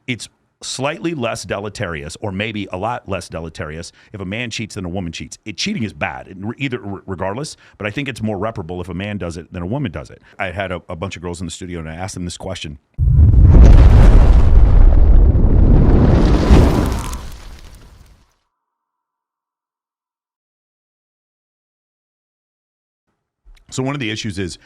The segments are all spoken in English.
it's slightly less deleterious, or maybe a lot less deleterious, if a man cheats than a woman cheats. Cheating is bad, regardless, but I think it's more reparable if a man does it than a woman does it. I had a bunch of girls in the studio, and I asked them this question. So one of the issues is,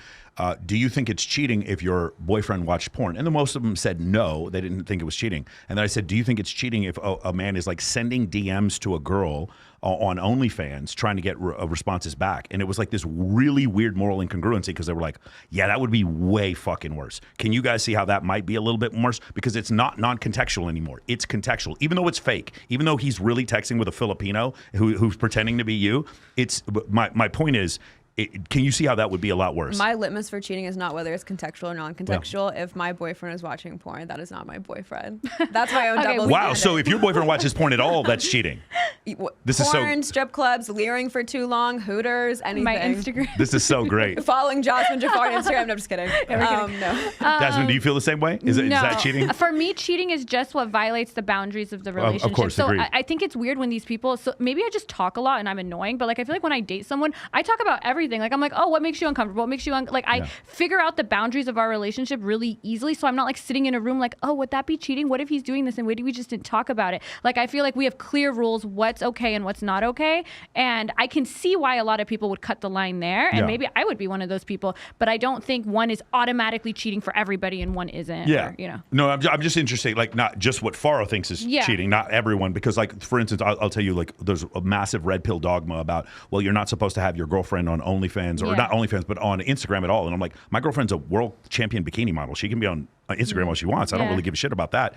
do you think it's cheating if your boyfriend watched porn? And the most of them said no, they didn't think it was cheating. And then I said, do you think it's cheating if a man is like sending DMs to a girl on OnlyFans trying to get responses back? And it was like this really weird moral incongruency, because they were like, yeah, that would be way fucking worse. Can you guys see how that might be a little bit worse? Because it's not non-contextual anymore. It's contextual. Even though it's fake, even though he's really texting with a Filipino who's pretending to be you, my point is, can you see how that would be a lot worse? My litmus for cheating is not whether it's contextual or non-contextual. Yeah. If my boyfriend is watching porn, that is not my boyfriend. That's my own double standard. Wow, so if your boyfriend watches porn at all, that's cheating. Porn, strip clubs, leering for too long, Hooters, anything. My Instagram. This is so great. Following Jasmine Jafar on Instagram. No, I'm just kidding. No. Jasmine, do you feel the same way? Is that cheating? For me, cheating is just what violates the boundaries of the relationship. Of course, so agreed. I think it's weird when these people, so maybe I just talk a lot and I'm annoying, but like I feel like when I date someone, I talk about everything. Like I'm like, oh, what makes you uncomfortable? What makes you I figure out the boundaries of our relationship really easily. So I'm not like sitting in a room like, oh, would that be cheating? What if he's doing this? And why do we just didn't talk about it? Like I feel like we have clear rules, what's okay and what's not okay. And I can see why a lot of people would cut the line there. And maybe I would be one of those people, but I don't think one is automatically cheating for everybody and one isn't. Yeah. Or, No, I'm just interested, like not just what Faro thinks is cheating, not everyone. Because like, for instance, I'll tell you, like there's a massive red pill dogma about, well, you're not supposed to have your girlfriend on OnlyFans, or not OnlyFans, but on Instagram at all. And I'm like, my girlfriend's a world champion bikini model. She can be on Instagram all she wants. I don't really give a shit about that.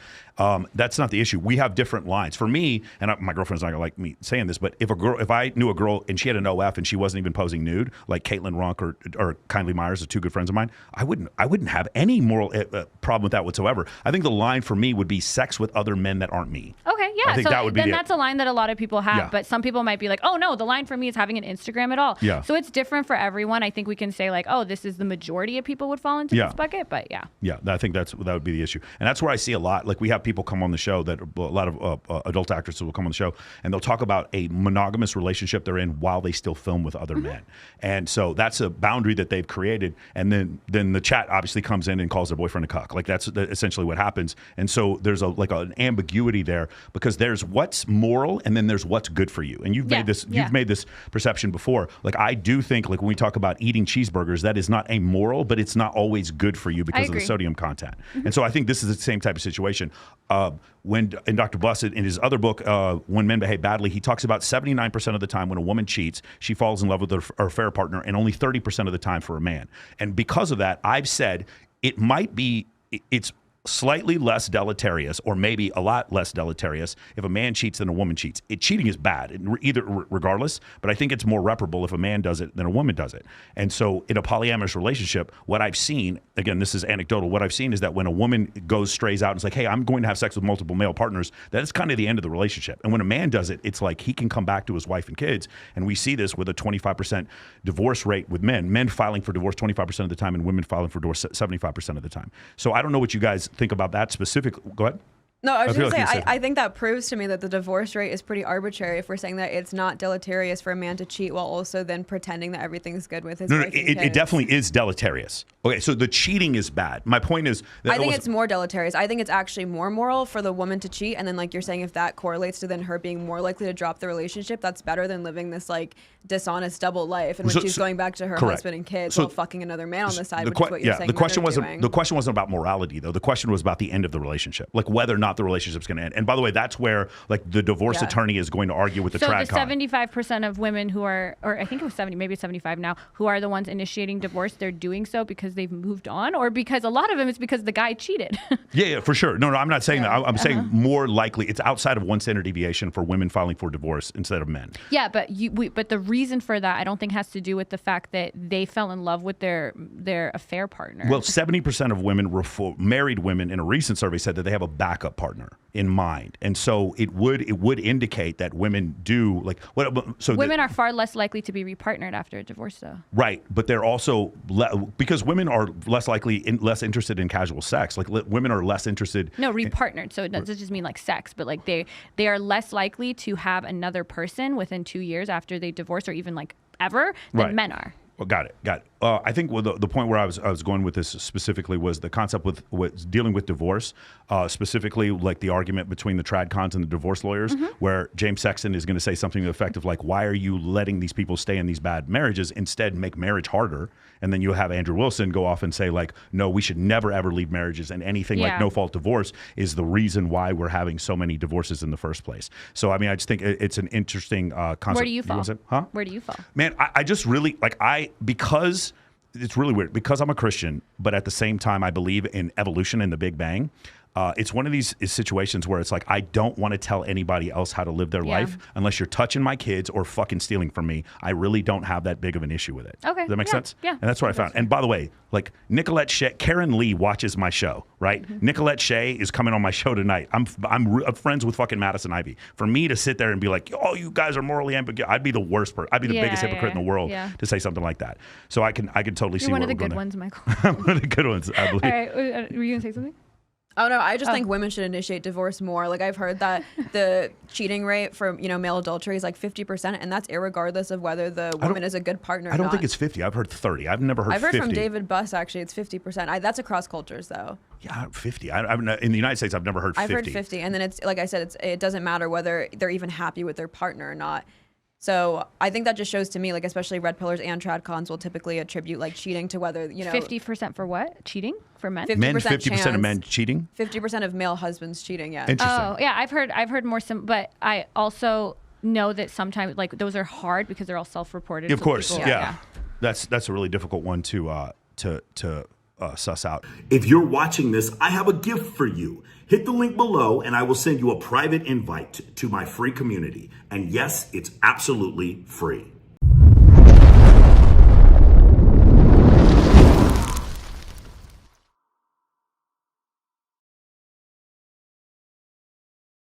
That's not the issue. We have different lines. For me, and my girlfriend's not gonna like me saying this, but if I knew a girl and she had an OF and she wasn't even posing nude, like Caitlin Ronk or Kindly Myers, are two good friends of mine, I wouldn't have any moral problem with that whatsoever. I think the line for me would be sex with other men that aren't me. Okay, yeah. I think that would be that's a line that a lot of people have, Yeah. but some people might be like, oh no, the line for me is having an Instagram at all. Yeah. So it's different for everyone. I think we can say like, oh, this is the majority of people would fall into this bucket, but yeah. Yeah, I think that would be the issue. And that's where I see a lot. Like we have people come on the show that a lot of adult actresses will come on the show and they'll talk about a monogamous relationship they're in while they still film with other men. And so that's a boundary that they've created. And then the chat obviously comes in and calls their boyfriend a cuck. Like that's essentially what happens. And so there's an ambiguity there, because there's what's moral and then there's what's good for you. And you've made this perception before. Like I do think, like when we talk about eating cheeseburgers, that is not amoral, but it's not always good for you because of the sodium content. And so I think this is the same type of situation. When in Dr. Bussett, in his other book, When Men Behave Badly, he talks about 79% of the time when a woman cheats, she falls in love with her affair partner, and only 30% of the time for a man. And because of that, I've said it's slightly less deleterious, or maybe a lot less deleterious, if a man cheats than a woman cheats. Cheating is bad, regardless, but I think it's more reparable if a man does it than a woman does it. And so in a polyamorous relationship, what I've seen, again, this is anecdotal, what I've seen is that when a woman strays out and is like, hey, I'm going to have sex with multiple male partners, that is kind of the end of the relationship. And when a man does it, it's like he can come back to his wife and kids. And we see this with a 25% divorce rate with men filing for divorce 25% of the time and women filing for divorce 75% of the time. So I don't know what you guys think about that specifically. Go ahead. No, I was going to say, I think that proves to me that the divorce rate is pretty arbitrary if we're saying that it's not deleterious for a man to cheat while also then pretending that everything's good with his wife and kids. It definitely is deleterious. Okay, so the cheating is bad. My point is that I think it's more deleterious. I think it's actually more moral for the woman to cheat, and then like you're saying, if that correlates to then her being more likely to drop the relationship, that's better than living this like dishonest double life in which she's going back to her husband and kids while fucking another man on the side, which is what you're saying. The question wasn't about morality though. The question was about the end of the relationship, like whether or not the relationship's going to end. And by the way, that's where like the divorce attorney is going to argue with the trad con. So the 75% of women who are, or I think it was 70, maybe 75 now, who are the ones initiating divorce, they're doing so because they've moved on, or because a lot of them it's because the guy cheated. Yeah, for sure. No, I'm not saying that. I'm saying more likely it's outside of one standard deviation for women filing for divorce instead of men. Yeah, but but the reason for that I don't think has to do with the fact that they fell in love with their affair partner. Well, 70% of women, married women, in a recent survey said that they have a backup partner. partner in mind, and so it would indicate that women do like what. So women are far less likely to be repartnered after a divorce, though. Right, but they're also because women are less less interested in casual sex. Like women are less interested. No, repartnered. So it doesn't just mean like sex, but like they are less likely to have another person within 2 years after they divorce, or even like ever, than men are. Well, got it. I think the point where I was going with this specifically was the concept with dealing with divorce, specifically like the argument between the tradcons and the divorce lawyers, where James Sexton is going to say something to the effect of like, why are you letting these people stay in these bad marriages? Instead, make marriage harder. And then you have Andrew Wilson go off and say like, no, we should never ever leave marriages, and anything like no fault divorce is the reason why we're having so many divorces in the first place. So I mean, I just think it's an interesting concept. Where do you fall? Huh? Where do you fall? Man, I just really like because it's really weird because I'm a Christian, but at the same time I believe in evolution and the Big Bang. It's one of these situations where it's like I don't want to tell anybody else how to live their life unless you're touching my kids or fucking stealing from me. I really don't have that big of an issue with it. Okay. Does that make sense? Yeah. And that's what I found. And by the way, like Nicolette Shea, Karen Lee watches my show, right? Nicolette Shea is coming on my show tonight. I'm friends with fucking Madison Ivy. For me to sit there and be like, oh, you guys are morally ambiguous, I'd be the worst person. I'd be the biggest hypocrite in the world to say something like that. So I can totally see one where of the we're good going ones, Michael. one of the good ones, I believe. All right. Were you gonna say something? Oh no, I just think women should initiate divorce more. Like I've heard that the cheating rate for male adultery is like 50%, and that's irregardless of whether the woman is a good partner. I don't think it's 50. I've heard 30. I've never heard 50. I've heard from David Buss actually it's 50%. That's across cultures though. Yeah, 50. In the United States, I've never heard 50. I've heard 50, and then it's like I said, it doesn't matter whether they're even happy with their partner or not. So I think that just shows to me, like especially red pillars and tradcons will typically attribute like cheating to whether 50% for what? Cheating for men? 50% of men cheating. 50% of male husbands cheating. Yeah. Interesting. Oh yeah, I've heard more. But I also know that sometimes like those are hard because they're all self-reported. Of so course, people, yeah. That's a really difficult one to suss out. If you're watching this, I have a gift for you. Hit the link below and I will send you a private invite to my free community. And yes, it's absolutely free.